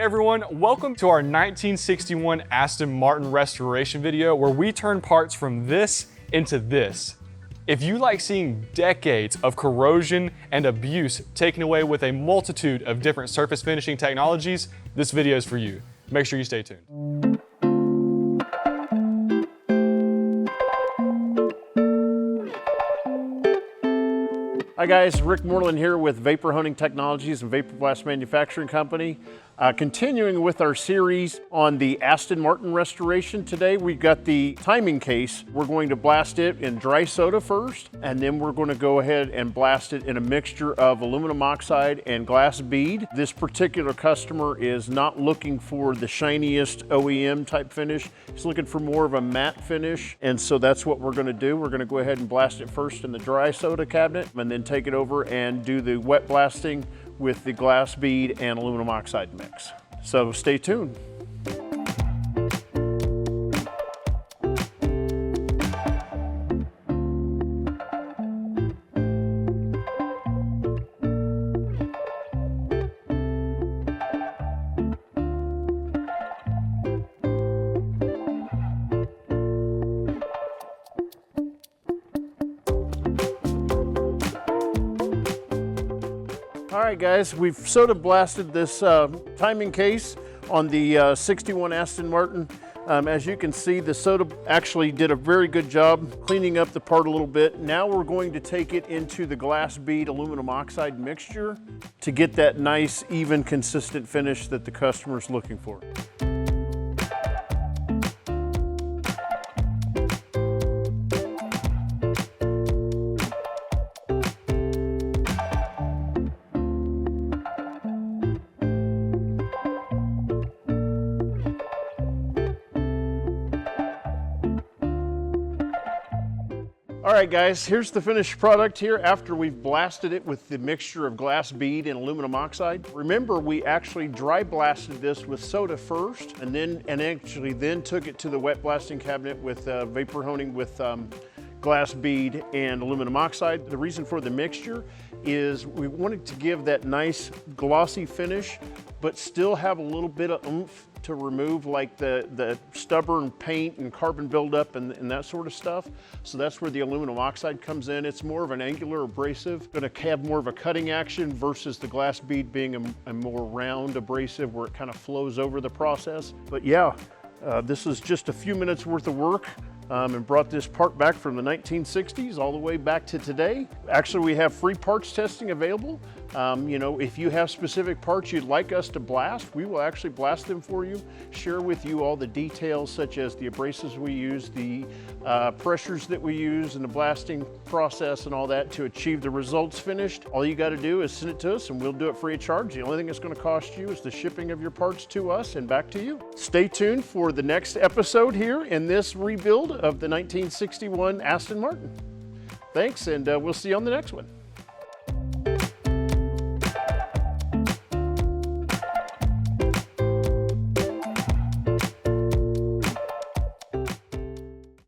Everyone, welcome to our 1961 Aston Martin restoration video where we turn parts from this into this. If you like seeing decades of corrosion and abuse taken away with a multitude of different surface finishing technologies, this video is for you. Make sure you stay tuned. Hi guys, Rick Moreland here with Vapor Hunting Technologies and Vapor Blast Manufacturing Company. Continuing with our series on the Aston Martin restoration, today we've got the timing case. We're going to blast it in dry soda first, and then we're going to go ahead and blast it in a mixture of aluminum oxide and glass bead. This particular customer is not looking for the shiniest OEM type finish. He's looking for more of a matte finish, and so that's what we're going to do. We're going to go ahead and blast it first in the dry soda cabinet, and then take it over and do the wet blasting with the glass bead and aluminum oxide mix. So stay tuned. All right guys, we've soda blasted this timing case on the 61 Aston Martin. As you can see, the soda actually did a very good job cleaning up the part a little bit. Now we're going to take it into the glass bead aluminum oxide mixture to get that nice, even, consistent finish that the customer's looking for. All right guys, here's the finished product here after we've blasted it with the mixture of glass bead and aluminum oxide. Remember, we actually dry blasted this with soda first and then took it to the wet blasting cabinet with vapor honing with glass bead and aluminum oxide. The reason for the mixture is we wanted to give that nice glossy finish, but still have a little bit of oomph to remove like the stubborn paint and carbon buildup and that sort of stuff. So that's where the aluminum oxide comes in. It's more of an angular abrasive, gonna have more of a cutting action versus the glass bead being a more round abrasive where it kind of flows over the process. But yeah, this is just a few minutes worth of work. And brought this part back from the 1960s all the way back to today. Actually, we have free parts testing available. You know, if you have specific parts you'd like us to blast, we will actually blast them for you, share with you all the details such as the abrasives we use, the pressures that we use in the blasting process and all that to achieve the results finished. All you got to do is send it to us and we'll do it free of charge. The only thing it's going to cost you is the shipping of your parts to us and back to you. Stay tuned for the next episode here in this rebuild of the 1961 Aston Martin. Thanks, and we'll see you on the next one.